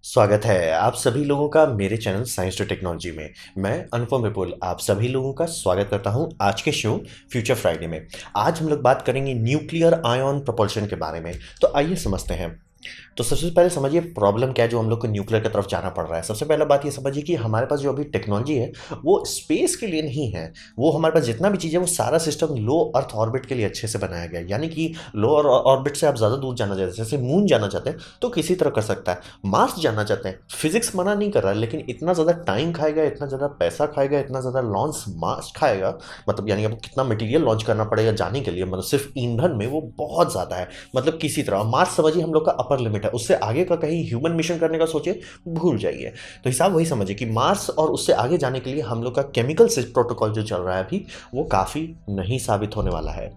स्वागत है आप सभी लोगों का मेरे चैनल साइंस टू टेक्नोलॉजी में। मैं अनुपम विपुल आप सभी लोगों का स्वागत करता हूं आज के शो फ्यूचर फ्राइडे में। आज हम लोग बात करेंगे न्यूक्लियर आयन प्रोपल्शन के बारे में। तो आइए समझते हैं। तो सबसे पहले समझिए प्रॉब्लम क्या है जो हम लोग को न्यूक्लियर की तरफ जाना पड़ रहा है। सबसे पहला बात ये समझिए कि हमारे पास जो अभी टेक्नोलॉजी है वो स्पेस के लिए नहीं है। वो हमारे पास जितना भी चीज़ है वो सारा सिस्टम लो अर्थ ऑर्बिट के लिए अच्छे से बनाया गया है। यानी कि लो ऑर्बिट से आप ज़्यादा दूर जाना चाहते हैं, जैसे मून जाना चाहते हैं तो किसी तरह कर सकता है। मार्स जाना चाहते हैं, फिजिक्स मना नहीं कर रहा है, लेकिन इतना ज़्यादा टाइम खाएगा, इतना ज़्यादा पैसा खाएगा, इतना ज़्यादा लॉन्च मास खाएगा। मतलब यानी आपको कितना मटेरियल लॉन्च करना पड़ेगा जाने के लिए, मतलब सिर्फ ईंधन में वो बहुत ज़्यादा है। मतलब किसी तरह मार्स समझिए हम लोग का अपर लिमिट है, उससे आगे का कहीं ह्यूमन मिशन करने का सोचे भूल जाइए। तो हिसाब वही समझिए कि मार्स और उससे आगे जाने के लिए हम लोग का केमिकल प्रोटोकॉल जो चल रहा है अभी वो काफ़ी नहीं साबित होने वाला है।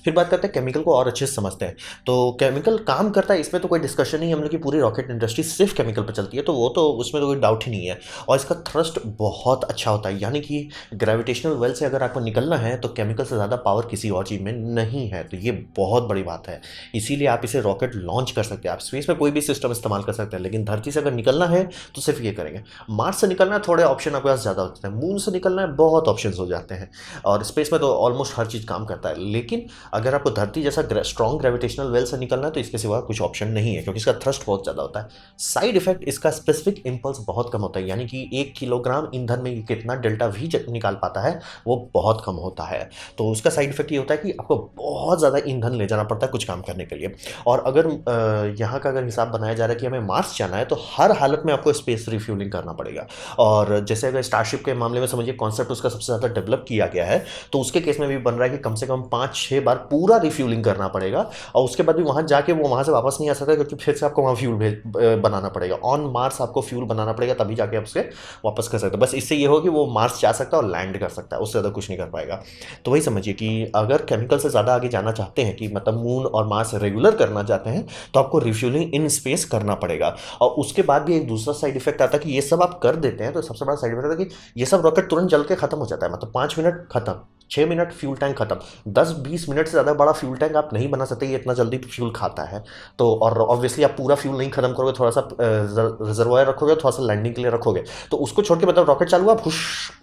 फिर बात करते हैं केमिकल को और अच्छे से समझते हैं। तो केमिकल काम करता है इसमें तो कोई डिस्कशन नहीं है। हम लोग की पूरी रॉकेट इंडस्ट्री सिर्फ केमिकल पर चलती है, तो वो तो उसमें तो कोई डाउट ही नहीं है। और इसका थ्रस्ट बहुत अच्छा होता है, यानी कि ग्रेविटेशनल वेल से अगर आपको निकलना है तो केमिकल से ज़्यादा पावर किसी और चीज़ में नहीं है। तो ये बहुत बड़ी बात है, इसीलिए आप इसे रॉकेट लॉन्च कर सकते हैं। आप स्पेस में कोई भी सिस्टम इस्तेमाल कर सकते हैं, लेकिन धरती से अगर निकलना है तो सिर्फ ये करेंगे। मार्स से निकलना है थोड़े ऑप्शन आपके पास ज़्यादा होते हैं, मून से निकलना है बहुत ऑप्शन हो जाते हैं। और स्पेस में तो ऑलमोस्ट हर चीज़ काम करता है, लेकिन अगर आपको धरती जैसा स्ट्रॉन्ग ग्रेविटेशनल वेल से निकलना है तो इसके सिवा कुछ ऑप्शन नहीं है, क्योंकि इसका थ्रस्ट बहुत ज़्यादा होता है। साइड इफेक्ट इसका स्पेसिफिक इम्पल्स बहुत कम होता है, यानी कि 1 किलोग्राम ईंधन में कितना डेल्टा वी निकाल पाता है वो बहुत कम होता है। तो उसका साइड इफेक्ट ये होता है कि आपको बहुत ज़्यादा ईंधन ले जाना पड़ता है कुछ काम करने के लिए। और अगर यहाँ का अगर हिसाब बनाया जा रहा है कि हमें मार्स जाना है तो हर हालत में आपको स्पेस रिफ्यूलिंग करना पड़ेगा। और जैसे अगर स्टारशिप के मामले में समझिए कॉन्सेप्ट उसका सबसे ज़्यादा डेवलप किया गया है, तो उसके केस में भी बन रहा है कि कम से कम 5-6 बार पूरा रिफ्यूलिंग करना पड़ेगा। और उसके बाद भी वहाँ जाके वो वहाँ से वापस नहीं आ सकता, क्योंकि फिर से आपको वहाँ फ्यूल बनाना पड़ेगा। ऑन मार्स आपको फ्यूल बनाना पड़ेगा, तभी जाके आप उसके वापस कर सकते हैं। बस इससे ये हो कि वो मार्स जा सकता है और लैंड कर सकता है, उससे ज़्यादा कुछ नहीं कर पाएगा। तो वही समझिए कि अगर केमिकल से ज़्यादा आगे जाना चाहते हैं, कि मतलब मून और मार्स रेगुलर करना चाहते हैं, तो आपको रिफ्यूलिंग इन स्पेस करना पड़ेगा। और उसके बाद भी एक दूसरा साइड इफेक्ट आता है कि ये सब आप कर देते हैं तो सबसे बड़ा साइड इफेक्ट है कि ये सब रॉकेट तुरंत जल के खत्म हो जाता है। मतलब 5 मिनट खत्म, 6 मिनट फ्यूल टैंक खत्म। 10-20 मिनट से ज़्यादा बड़ा फ्यूल टैंक आप नहीं बना सकते, ये इतना जल्दी फ्यूल खाता है। तो और ऑब्वियसली आप पूरा फ्यूल नहीं खत्म करोगे, थोड़ा सा रिजर्वायर रखोगे, थोड़ा सा लैंडिंग के लिए रखोगे, तो उसको छोड़ के मतलब रॉकेट चालू हुआ, फुश,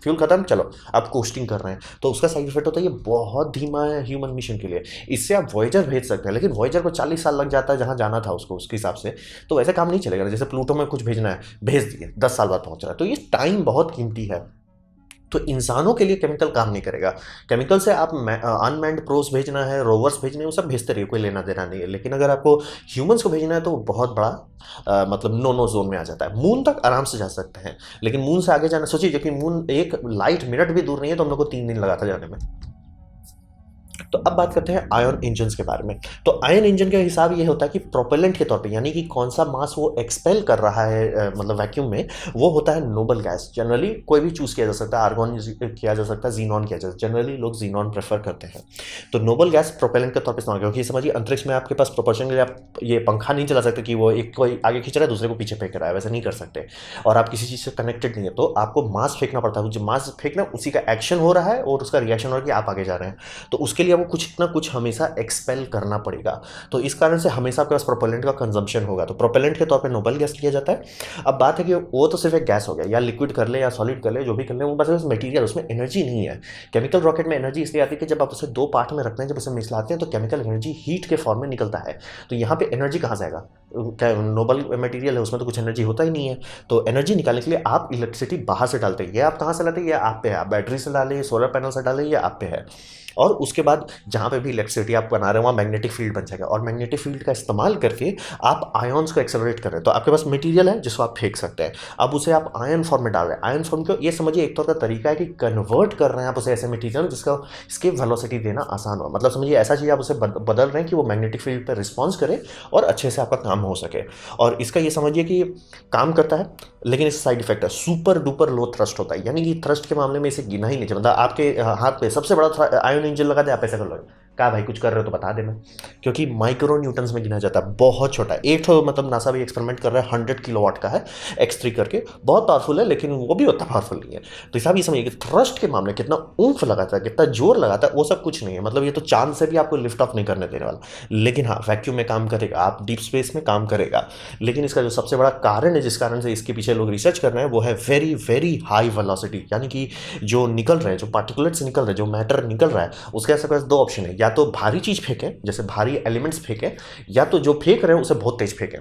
फ्यूल खत्म, चलो आप कोस्टिंग कर रहे हैं। तो उसका साइड इफेक्ट होता है ये बहुत धीमा है ह्यूमन मिशन के लिए। इससे आप वॉयेजर भेज सकते हैं, लेकिन वॉयेजर को 40 साल लग जाता है जहाँ जाना था उसको, उसके हिसाब से तो वैसे काम नहीं चलेगा। जैसे प्लूटो में कुछ भेजना है, भेज दिए, 10 साल बाद पहुंच रहा है, तो ये टाइम बहुत कीमती है। तो इंसानों के लिए केमिकल काम नहीं करेगा। केमिकल से आप अनमैन्ड प्रोब्स भेजना है, रोवर्स भेजने हैं, वो सब भेजते रहिए, कोई लेना देना नहीं है। लेकिन अगर आपको ह्यूमंस को भेजना है तो वो बहुत बड़ा मतलब नो नो जोन में आ जाता है। मून तक आराम से जा सकते हैं, लेकिन मून से आगे जाना सोचिए कि मून एक लाइट मिनट भी दूर नहीं है, तो हम लोग को 3 दिन लगा था जाने में। तो अब बात करते हैं आयन इंजन के बारे में। तो आयन इंजन का हिसाब ये होता है कि प्रोपेलेंट के तौर पे, यानी कि कौन सा मास वो एक्सपेल कर रहा है मतलब वैक्यूम में, वो होता है नोबल गैस। जनरली कोई भी चूज किया जा सकता है, आर्गॉन किया जा सकता है, जीनॉन किया जा सकता है। जनरली लोग जीनॉन प्रेफर करते हैं। तो नोबल गैस प्रोपेलेंट के तौर पर इस्तेमाल, क्योंकि समझिए अंतरिक्ष में आपके पास प्रोपोर्शन के लिए आप ये पंखा नहीं चला सकते कि वो एक कोई आगे खींच रहा है दूसरे को पीछे फेंक रहा है, वैसे नहीं कर सकते। और आप किसी चीज़ से कनेक्टेड नहीं है, तो आपको मास फेंकना पड़ता है। जो मास फेंकना उसी का एक्शन हो रहा है और उसका रिएक्शन हो रहा है कि आप आगे जा रहे हैं। तो उसके लिए आपको कुछ ना कुछ हमेशा एक्सपेल करना पड़ेगा। तो इस कारण से हमेशा आपके पास प्रोपेलेंट का कंजम्पशन होगा। तो प्रोपेलेंट के तौर पे नोबल गैस लिया जाता है। अब बात है कि वो तो सिर्फ एक गैस हो गया, या लिक्विड कर ले या सॉलिड कर ले, जो भी कर ले, वो बस मटेरियल, उसमें एनर्जी नहीं है। केमिकल रॉकेट में एनर्जी इसलिए आती है कि जब आप उसे 2 पार्ट में रखते हैं, जब उसे मिलाते हैं, तो केमिकल एनर्जी हीट के फॉर्म में निकलता है। तो यहाँ पे एनर्जी कहाँ जाएगा? नोबल मटेरियल है, उसमें तो कुछ एनर्जी होता ही नहीं है। तो एनर्जी निकालने के लिए आप इलेक्ट्रिसिटी बाहर से डालते हैं। ये आप कहाँ से लाते हैं? ये आप पे है, आप बैटरी से डालें, सोलर पैनल से डालें, ये आप पे है। और उसके बाद जहाँ पे भी इलेक्ट्रिसिटी आप बना रहे हैं वहाँ मैग्नेटिक फील्ड बन जाएगा, और मैग्नेटिक फील्ड का इस्तेमाल करके आप आयन्स को एक्सेलरेट कर रहे हैं। तो आपके पास मटेरियल है जिसको आप फेंक सकते हैं, अब उसे आप आयन फॉर्म में डाल रहे हैं। आयन फॉर्म को ये समझिए एक तौर का तरीका है कि कन्वर्ट कर रहे हैं आप उसे ऐसे मटेरियल जिसका स्केप वेलोसिटी देना आसान हो। मतलब समझिए ऐसा चीज़ आप उसे बदल रहे हैं कि वो मैग्नेटिक फील्ड पर रिस्पॉन्स करे और अच्छे से आपका काम हो सके। और इसका ये समझिए कि काम करता है, लेकिन इसका साइड इफेक्ट है सुपर डुपर लो थ्रस्ट होता है। यानी कि थ्रस्ट के मामले में इसे गिना ही नहीं चाहिए। मतलब आपके हाथ पे सबसे बड़ा आयन इंजन लगा दे, आप ऐसा कर लो, कहा भाई कुछ कर रहे हो तो बता देना, क्योंकि माइक्रो न्यूटन्स में गिना जाता है, बहुत छोटा है। एक तो मतलब नासा भी एक्सपेरिमेंट कर रहा है, 100 किलोवाट का है, X3 करके, बहुत पावरफुल है, लेकिन वो भी उतना पावरफुल नहीं है। तो हिसाब ये समझिए कि थ्रस्ट के मामले कितना ऊंफ लगाता है, कितना जोर लगाता है, वो सब कुछ नहीं है। मतलब ये तो चांद से भी आपको लिफ्ट ऑफ नहीं करने देने वाला, लेकिन हाँ वैक्यूम में काम करेगा, आप डीप स्पेस में काम करेगा। लेकिन इसका जो सबसे बड़ा कारण है जिस कारण से इसके पीछे लोग रिसर्च कर रहे हैं, वो है वेरी वेरी हाई वेलोसिटी, यानी कि जो निकल रहे हैं, जो पार्टिकुलेट्स निकल रहे हैं, जो मैटर निकल रहा है, उसके ऐसे पास दो ऑप्शन है, या तो भारी चीज फेंकें, जैसे भारी एलिमेंट्स फेंकें, या तो जो फेंक रहे हैं उसे बहुत तेज फेंकें।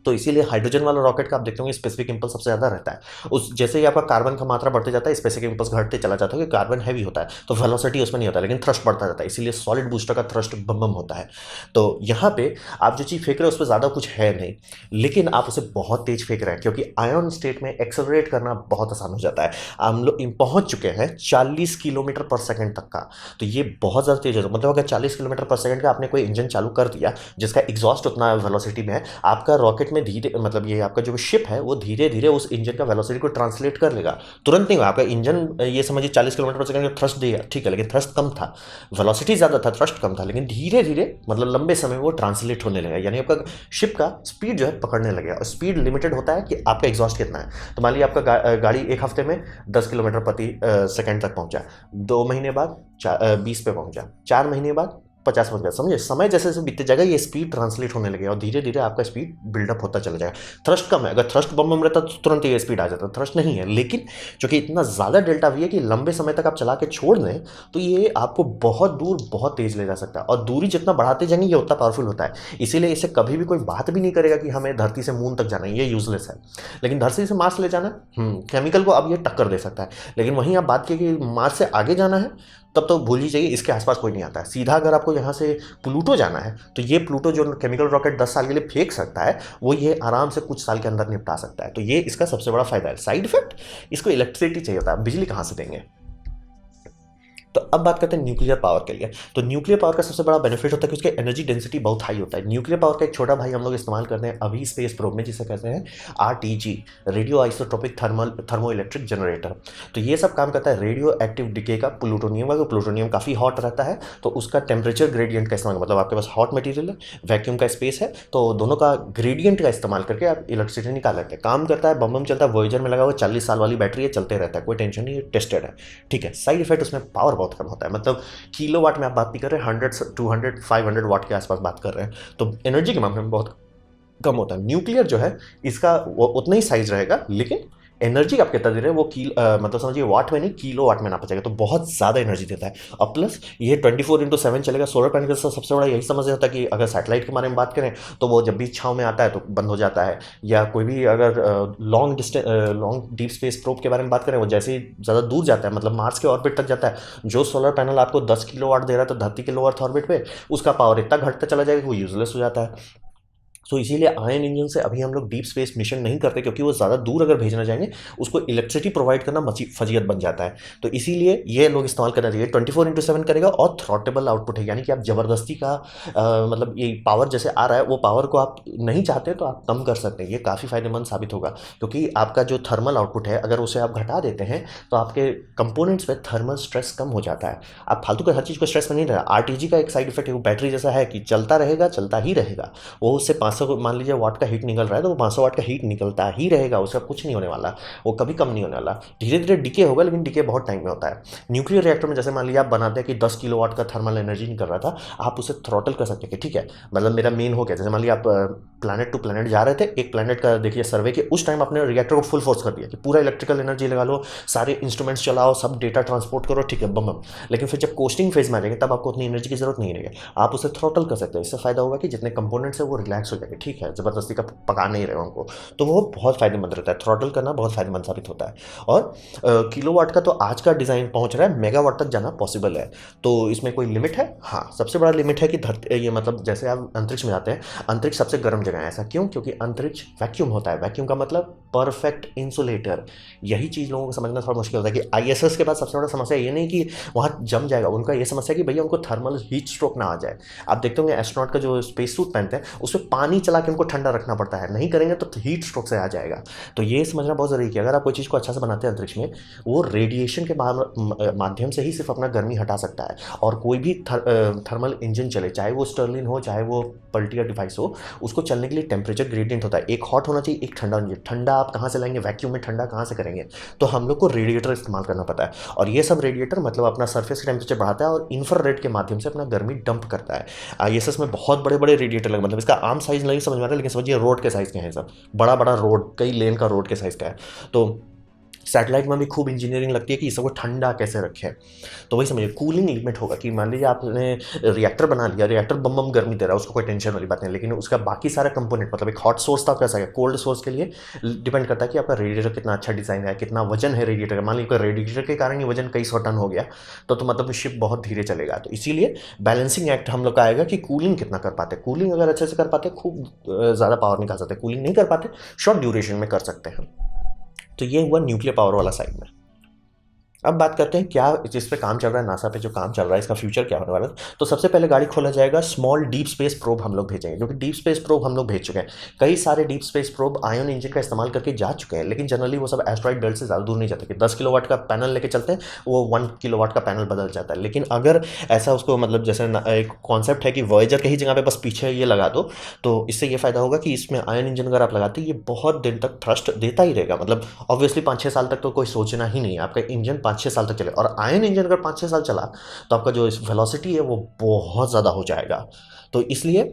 तो इसीलिए हाइड्रोजन वाला रॉकेट का आप देखते होंगे स्पेसिफिक इंपल्स सबसे ज़्यादा रहता है। उस जैसे ही आपका कार्बन का मात्रा बढ़ते जाता है, स्पेसिफिक इंपल्स घटते चला जाता है, क्योंकि कार्बन हैवी होता है तो वेलोसिटी उसमें नहीं होता, लेकिन थ्रस्ट बढ़ता जाता है, इसीलिए सॉलिड बूस्टर का थ्रस्ट बम बम होता है। तो यहाँ पे आप जो चीज़ फेंक रहे हो उस पर ज़्यादा कुछ है नहीं, लेकिन आप उसे बहुत तेज फेंक रहे हैं, क्योंकि आयन स्टेट में एक्सेलरेट करना बहुत आसान हो जाता है। हम लोग पहुंच चुके हैं 40 किलोमीटर पर सेकंड तक का, तो ये बहुत ज़्यादा तेज होता है। मतलब अगर 40 किलोमीटर पर सेकंड का आपने कोई इंजन चालू कर दिया जिसका एग्जॉस्ट उतना वेलोसिटी में है, आपका रॉकेट में धीरे मतलब ये आपका जो शिप है वो धीरे धीरे उस इंजन का वेलोसिटी को ट्रांसलेट कर लेगा, तुरंत नहीं होगा। आपका इंजन ये समझिए 40 किलोमीटर पर सेकंड का थ्रस्ट देगा, ठीक है, लेकिन थ्रस्ट कम था, वेलोसिटी ज़्यादा था, थ्रस्ट कम था, लेकिन धीरे धीरे मतलब लंबे समय वो ट्रांसलेट होने लगेगा, यानी आपका शिप का स्पीड जो है पकड़ने लगेगा। और स्पीड लिमिटेड होता है कि आपका एग्जॉस्ट कितना है। तो मान लीजिए आपका गाड़ी एक हफ्ते में 10 किलोमीटर प्रति सेकंड तक पहुंचा, 2 महीने बाद 20 पे पहुंचा, 4 महीने बाद 50 पहुंच गया। समझे, समय जैसे जैसे बीतते जाएगा ये स्पीड ट्रांसलेट होने लगेगा और धीरे धीरे आपका स्पीड बिल्डअप होता चला जाएगा। थ्रस्ट कम है, अगर थ्रस्ट बम बम रहता तो तुरंत ये स्पीड आ जाता, थ्रस्ट नहीं है, लेकिन चूंकि इतना ज़्यादा डेल्टा वी है कि लंबे समय तक आप चला के छोड़ दें तो ये आपको बहुत दूर बहुत तेज ले जा सकता है, और दूरी जितना बढ़ाते जाएंगे ये उतना पावरफुल होता है। इसीलिए इसे कभी भी कोई बात भी नहीं करेगा कि हमें धरती से मून तक जाना है, ये यूजलेस है। लेकिन धरती से मार्स ले जाना, केमिकल को अब ये टक्कर दे सकता है। लेकिन वहीं आप बात की कि मार्स से आगे जाना है, तब तो भूल ही जाइए, इसके आसपास कोई नहीं आता है। सीधा अगर आपको यहाँ से प्लूटो जाना है तो ये प्लूटो जो केमिकल रॉकेट 10 साल के लिए फेंक सकता है, वो ये आराम से कुछ साल के अंदर निपटा सकता है। तो ये इसका सबसे बड़ा फायदा है। साइड इफेक्ट, इसको इलेक्ट्रिसिटी चाहिए होता है, बिजली कहाँ से देंगे। तो अब बात करते हैं न्यूक्लियर पावर के लिए। तो न्यूक्लियर पावर का सबसे बड़ा बेनिफिट होता है कि उसके एनर्जी डेंसिटी बहुत हाई होता है। न्यूक्लियर पावर का एक छोटा भाई हम लोग इस्तेमाल करते हैं अभी स्पेस प्रोब में, जिसे कहते हैं RTG, radio isotropic thermo electric generator. तो ये सब काम करता है रेडियो एक्टिव डिके का प्लूटोनियम का। प्लूटोनियम काफ़ी हॉट रहता है तो उसका टेम्परेचर ग्रेडियंट का इस्तेमाल, मतलब आपके पास हॉट मटीरियल है, वैक्यूम का स्पेस है, तो दोनों का ग्रेडियंट का इस्तेमाल करके आप इलेक्ट्रिसिटी निकाल लेते हैं। काम करता है, बम बम चलता है। वॉयेजर में लगा हुआ 40 साल वाली बैटरी है, चलते रहता है, कोई टेंशन नहीं, टेस्टेड है, ठीक है। साइड इफेक्ट उसमें पावर बहुत कम होता है, मतलब किलोवाट में आप बात नहीं कर रहे हैं, 100 200 500 वाट के आसपास बात कर रहे हैं, तो एनर्जी के मामले में बहुत कम होता है। न्यूक्लियर जो है इसका उतना ही साइज रहेगा, लेकिन एनर्जी आप कितना दे रहे हैं वो मतलब समझिए वाट में नहीं किलो वाट में नापा जाएगा, तो बहुत ज़्यादा एनर्जी देता है। और प्लस ये 24/7 चलेगा। सोलर पैनल का सबसे बड़ा यही समझ होता है कि अगर सैटेलाइट के बारे में बात करें तो वो जब भी छाँव में आता है तो बंद हो जाता है, या कोई भी अगर लॉन्ग डीप स्पेस प्रोब के बारे में बात करें, वो जैसे ही ज़्यादा दूर जाता है, मतलब मार्स के ऑर्बिट तक जाता है, जो सोलर पैनल आपको 10 किलोवाट दे रहा है तो धरती के लो अर्थ ऑर्बिट पे उसका पावर इतना घटता चला जाएगा कि वो यूजलेस हो जाता है। तो इसीलिए आयन इंजन से अभी हम लोग डीप स्पेस मिशन नहीं करते, क्योंकि वो ज़्यादा दूर अगर भेजना चाहेंगे उसको इलेक्ट्रिसिटी प्रोवाइड करना फजीयत बन जाता है। तो इसीलिए ये लोग इस्तेमाल करना चाहिए। 24/7 करेगा और थ्रॉटेबल आउटपुट है, यानी कि आप ज़बरदस्ती का मतलब ये पावर जैसे आ रहा है वो पावर को आप नहीं चाहते तो आप कम कर सकते हैं। ये काफ़ी फायदेमंद साबित होगा, क्योंकि आपका जो थर्मल आउटपुट है अगर उसे आप घटा देते हैं तो आपके कंपोनेंट्स पे थर्मल स्ट्रेस कम हो जाता है। आप फालतू का हर चीज़ को स्ट्रेस में नहीं रहा। RTG का एक साइड इफेक्ट है, वो बैटरी जैसा है कि चलता रहेगा, चलता ही रहेगा। वो उससे 500 मान लीजिए वाट का हीट निकल रहा है तो वो 500 वाट का हीट निकलता ही रहेगा, उसका कुछ नहीं होने वाला, वो कभी कम नहीं होने वाला। धीरे धीरे डिके होगा, लेकिन डिके बहुत टाइम में होता है। न्यूक्लियर रिएक्टर में जैसे मान लीजिए आप बनाते हैं कि 10 किलोवाट का थर्मल एनर्जी निकल रहा था, आप उसे थ्रॉटल कर सकते हैं कि ठीक है, मतलब मेरा मेन हो गया। जैसे मान लीजिए आप प्लैनेट टू प्लैनेट जा रहे थे, एक प्लैनेट का देखिए सर्वे के, उस टाइम आपने रिएक्टर को फुल फोर्स कर दिया कि पूरा इलेक्ट्रिकल एनर्जी लगा लो, सारे इंस्ट्रूमेंट्स चलाओ, सब डेटा ट्रांसपोर्ट करो, ठीक है, बम बम। लेकिन फिर जब कोस्टिंग फेज में आ जाएंगे तब आपको उतनी एनर्जी की जरूरत नहीं रहेगी, आप उसे थ्रॉटल कर सकते हैं। इससे फायदा होगा कि जितने कंपोनेंट्स है वो रिलैक्स हो जाएंगे, ठीक है, जबरदस्ती का पका नहीं रहे उनको, तो वो बहुत फायदेमंद रहता है। थ्रॉटल करना बहुत फायदेमंद साबित होता है। और किलोवाट का तो आज का डिज़ाइन पहुंच रहा है, मेगावाट तक जाना पॉसिबल है। तो इसमें कोई लिमिट है? हाँ, सबसे बड़ा लिमिट है कि धरती ये मतलब जैसे आप अंतरिक्ष में जाते हैं, अंतरिक्ष सबसे गर्म जगह जगह है। ऐसा क्यों? क्योंकि अंतरिक्ष वैक्यूम होता है। वैक्यूम का मतलब परफेक्ट इंसुलेटर। यही चीज़ लोगों को समझना थोड़ा मुश्किल होता है कि आईएसएस के बाद सबसे बड़ा समस्या ये नहीं कि वहाँ जम जाएगा, उनका ये समस्या है कि भैया उनको थर्मल हीट स्ट्रोक ना आ जाए। आप देखते होंगे एस्ट्रोनॉट का जो स्पेस सूट पहनते हैं उसमें पानी चला के उनको ठंडा रखना पड़ता है, नहीं करेंगे तो हीट स्ट्रोक से आ जाएगा। तो ये समझना बहुत ज़रूरी है कि अगर आप कोई चीज़ को अच्छा से बनाते हैं अंतरिक्ष में, वो रेडिएशन के माध्यम से ही सिर्फ अपना गर्मी हटा सकता है। और कोई भी थर्मल इंजन चले, चाहे वो स्टर्लिन हो चाहे वो पल्टियर डिवाइस हो, उसको चलने के लिए टेम्परेचर ग्रेडियंट होता है। एक हॉट होना चाहिए, एक ठंडा होना चाहिए। ठंडा आप कहाँ से लाएंगे? वैक्यूम में ठंडा कहाँ से करेंगे? तो हम लोग को रेडिएटर इस्तेमाल करना पड़ता है। और ये सब रेडिएटर मतलब अपना सरफेस का टेम्परेचर बढ़ाता है और इंफ्रारेड के माध्यम से अपना गर्मी डंप करता है। आईएसएस में बहुत बड़े बड़े रेडिएटर लगे, मतलब इसका आम साइज नहीं समझ में आता, लेकिन समझिए रोड के साइज के हैं सब, बड़ा बड़ा रोड, कई लेन का रोड के साइज का है। तो सैटेलाइट में भी खूब इंजीनियरिंग लगती है कि सबको ठंडा कैसे रखें। तो वही समझिए कूलिंग लिमिट होगा कि मान लीजिए आपने रिएक्टर बना लिया, रिएक्टर बम बम गर्मी दे रहा है, उसको कोई टेंशन वाली बात नहीं, लेकिन उसका बाकी सारा कंपोनेंट, मतलब एक हॉट सोर्स था कैसा है, कोल्ड सोर्स के लिए डिपेंड करता है कि आपका रेडिएटर कितना अच्छा डिजाइन है, कितना वजन है रेडिएटर का। मान लीजिए रेडिएटर के कारण ये वजन कई 100 टन हो गया तो मतलब शिप बहुत धीरे चलेगा। तो इसीलिए बैलेंसिंग एक्ट हम लोग का आएगा कि कूलिंग कितना कर पाते हैं। कूलिंग अगर अच्छे से कर पाते खूब ज़्यादा पावर निकाल सकते हैं, कूलिंग नहीं कर पाते शॉर्ट ड्यूरेशन में कर सकते हैं। तो ये हुआ न्यूक्लियर पावर वाला साइड में। अब बात करते हैं क्या जिस पे काम चल रहा है, नासा पे जो काम चल रहा है, इसका फ्यूचर क्या होने वाला है। तो सबसे पहले गाड़ी खोला जाएगा, स्मॉल डीप स्पेस प्रोब हम लोग भेजेंगे, क्योंकि डीप स्पेस प्रोब हम लोग भेज चुके हैं। कई सारे deep space probe ion engine का इस्तेमाल करके जा चुके हैं, लेकिन जनरली वो सब एस्ट्रॉइड बेल्ट से ज़्यादा दूर नहीं जाते कि 10 किलोवाट का पैनल लेके चलते हैं, वो 1 किलोवाट का पैनल बदल जाता है। लेकिन अगर ऐसा उसको मतलब जैसे एक कॉन्सेप्ट है कि वॉयेजर के ही जगह पे बस पीछे ये लगा दो, तो इससे ये फायदा होगा कि इसमें आयन इंजन अगर आप लगाते हैं ये बहुत दिन तक थ्रस्ट देता ही रहेगा। मतलब ऑब्वियसली 5-6 साल तक तो कोई सोचना ही नहीं है, आपका इंजन 5-6 साल तक चले। और आयन इंजन अगर 5-6 साल चला तो आपका जो वेलोसिटी है वो बहुत ज़्यादा हो जाएगा। तो इसलिए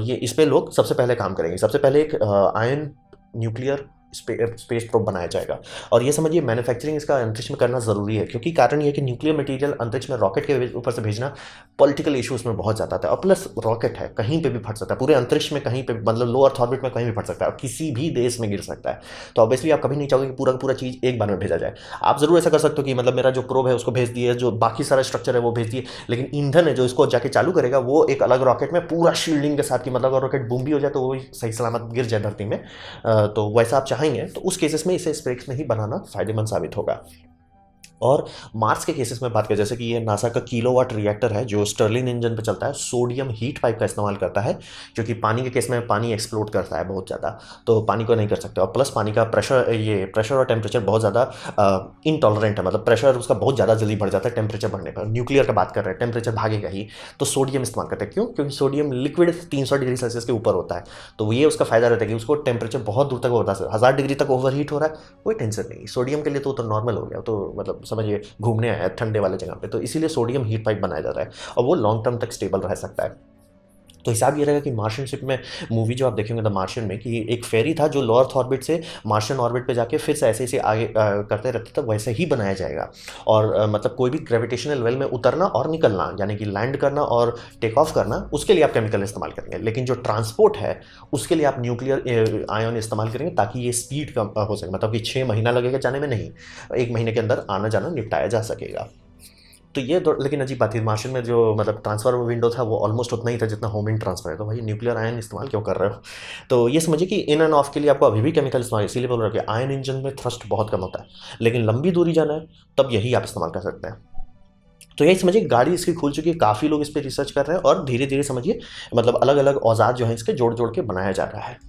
ये इस पे लोग सबसे पहले काम करेंगे। सबसे पहले एक आयन न्यूक्लियर स्पेस प्रोब बनाया जाएगा। और ये समझिए मैन्युफैक्चरिंग इसका अंतरिक्ष में करना ज़रूरी है, क्योंकि कारण ये है कि न्यूक्लियर मटेरियल अंतरिक्ष में रॉकेट के ऊपर से भेजना पॉलिटिकल इशूज़ में बहुत ज़्यादा आता है। और प्लस रॉकेट है, कहीं पे भी फट सकता है, पूरे अंतरिक्ष में कहीं पे, मतलब लो अर्थ ऑर्बिट में कहीं भी फट सकता है और किसी भी देश में गिर सकता है। तो ऑब्वियसली आप कभी नहीं चाहोगे कि पूरा का पूरा चीज़ एक बार में भेजा जाए। आप ज़रूर ऐसा कर सकते हो कि मतलब मेरा जो प्रोब है उसको भेज दिए, जो बाकी सारा स्ट्रक्चर है वो भेज दिए, लेकिन ईंधन है जो इसको जाके चालू करेगा वो एक अलग रॉकेट में पूरा शील्डिंग के साथ, की मतलब अगर रॉकेट बूम भी हो जाए तो वो भी सही सलामत गिर जाए धरती में। तो वैसा आप चाहेंगे तो उस केसेस में इसे स्पेस में ही बनाना फायदेमंद साबित होगा। और मार्स के केसेस में बात करें, जैसे कि ये नासा का किलोवाट रिएक्टर है जो स्टर्लिन इंजन पे चलता है, सोडियम हीट पाइप का इस्तेमाल करता है, क्योंकि पानी के केस में पानी एक्सप्लोड करता है बहुत ज़्यादा, तो पानी को नहीं कर सकते। और प्लस पानी का प्रेशर और टेम्परेचर बहुत ज़्यादा इनटॉलरेंट है, मतलब प्रेशर उसका बहुत ज़्यादा जल्दी बढ़ जाता है टेम्परेचर बढ़ने पर। न्यूक्लियर का बात कर रहे हैं, टेम्परेचर भागेगा ही, तो सोडियम इस्तेमाल करते हैं। क्यों? क्योंकि सोडियम लिक्विड 300 डिग्री सेल्सियस के ऊपर होता है, तो ये उसका फायदा रहता है कि उसको टेम्परेचर बहुत दूर तक होता है, 1000 डिग्री तक ओवर हीट हो रहा है, कोई टेंशन नहीं। सोडियम के लिए तो नॉर्मल हो गया, तो मतलब समझिए घूमने आया है ठंडे वाले जगह पे, तो इसीलिए सोडियम हीट पाइप बनाया जाता है और वो लॉन्ग टर्म तक स्टेबल रह सकता है। तो हिसाब ये रहेगा कि मार्शियन शिप में, मूवी जो आप देखेंगे द मार्शियन में, कि एक फेरी था जो लो अर्थ ऑर्बिट से मार्शियन ऑर्बिट पे जाके फिर से ऐसे ऐसे आगे करते रहते, तो वैसे ही बनाया जाएगा। और मतलब कोई भी ग्रेविटेशनल वेल में उतरना और निकलना, यानी कि लैंड करना और टेक ऑफ करना, उसके लिए आप केमिकल इस्तेमाल करेंगे, लेकिन जो ट्रांसपोर्ट है उसके लिए आप न्यूक्लियर आयन इस्तेमाल करेंगे, ताकि ये स्पीड कम हो सके, मतलब कि 6 महीना लगेगा जाने में, नहीं 1 महीने के अंदर आना जाना निपटाया जा सकेगा। तो ये लेकिन अजीब बात है, मार्शियन में जो मतलब ट्रांसफर विंडो था वो ऑलमोस्ट उतना ही था जितना होम इन ट्रांसफर है, तो भाई न्यूक्लियर आयन इस्तेमाल क्यों कर रहे हो। तो ये समझिए कि इन एंड ऑफ के लिए आपको अभी भी केमिकल इस्तेमाल, इसीलिए बोल रहा हूँ कि आयन इंजन में थ्रस्ट बहुत कम होता है, लेकिन लंबी दूरी जाना है तब यही आप इस्तेमाल कर सकते हैं। तो यही समझिए गाड़ी इसकी खुल चुकी है, काफ़ी लोग इस पर रिसर्च कर रहे हैं और धीरे धीरे समझिए मतलब अलग अलग औजार जो है इसके जोड़ जोड़ के बनाया जा रहा है।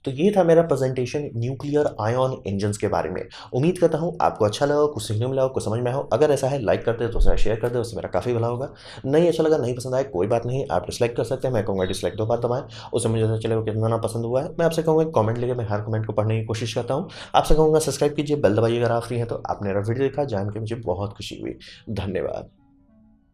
तो ये था मेरा प्रेजेंटेशन न्यूक्लियर आयन इंजन्स के बारे में। उम्मीद करता हूँ आपको अच्छा लगा, कुछ सीखने मिला हो, कुछ समझ में आया हो। अगर ऐसा है लाइक कर दे तो उसे शेयर कर दे, उससे मेरा काफ़ी भला होगा। नहीं अच्छा लगा, नहीं पसंद आया, कोई बात नहीं, आप डिसलाइक कर सकते हैं, मैं कहूँगा डिसलाइक 2 बार दबाएं, उससे मुझे पता चलेगा कितना ना पसंद हुआ है। मैं आपसे कहूँगा कमेंट लेके मैं हर कमेंट को पढ़ने की कोशिश करता हूँ। आपसे कहूँगा सब्सक्राइब कीजिए, बेल दबाइए अगर आप फ्री हैं तो। आपने मेरा वीडियो देखा जान के मुझे बहुत खुशी हुई। धन्यवाद।